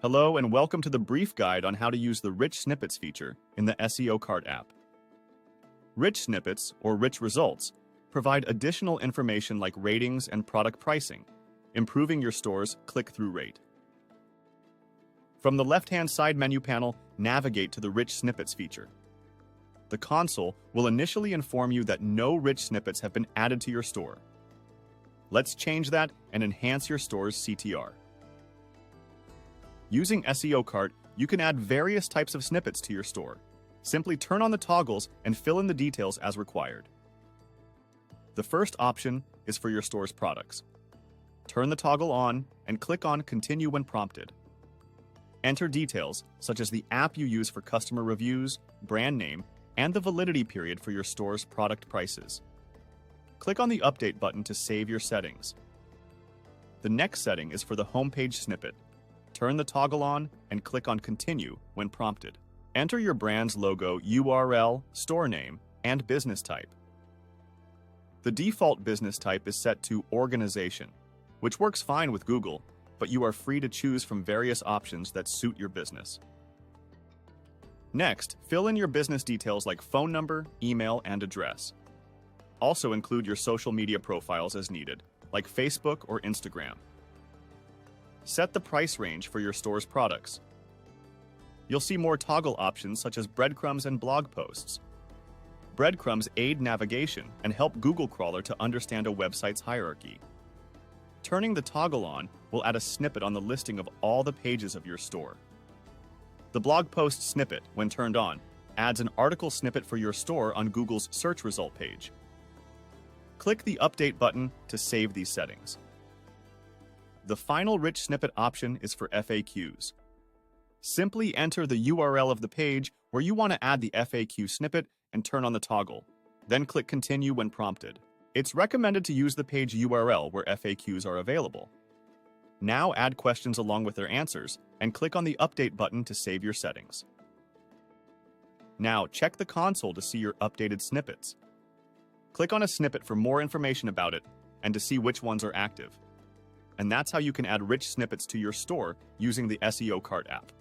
Hello and welcome to the brief guide on how to use the Rich Snippets feature in the SEOKart app. Rich Snippets, or Rich Results, provide additional information like ratings and product pricing, improving your store's click-through rate. From the left-hand side menu panel, navigate to the Rich Snippets feature. The console will initially inform you that no rich snippets have been added to your store. Let's change that and enhance your store's CTR. Using SEOKart, you can add various types of snippets to your store. Simply turn on the toggles and fill in the details as required. The first option is for your store's products. Turn the toggle on and click on Continue when prompted. Enter details such as the app you use for customer reviews, brand name, and the validity period for your store's product prices. Click on the Update button to save your settings. The next setting is for the homepage snippet. Turn the toggle on and click on Continue when prompted. Enter your brand's logo, URL, store name, and business type. The default business type is set to Organization, which works fine with Google, but you are free to choose from various options that suit your business. Next, fill in your business details like phone number, email, and address. Also include your social media profiles as needed, like Facebook or Instagram. Set the price range for your store's products. You'll see more toggle options such as breadcrumbs and blog posts. Breadcrumbs aid navigation and help Google Crawler to understand a website's hierarchy. Turning the toggle on will add a snippet on the listing of all the pages of your store. The blog post snippet, when turned on, adds an article snippet for your store on Google's search result page. Click the Update button to save these settings. The final rich snippet option is for FAQs. Simply enter the URL of the page where you want to add the FAQ snippet and turn on the toggle. Then click Continue when prompted. It's recommended to use the page URL where FAQs are available. Now add questions along with their answers and click on the Update button to save your settings. Now check the console to see your updated snippets. Click on a snippet for more information about it and to see which ones are active. And that's how you can add rich snippets to your store using the SEOKart app.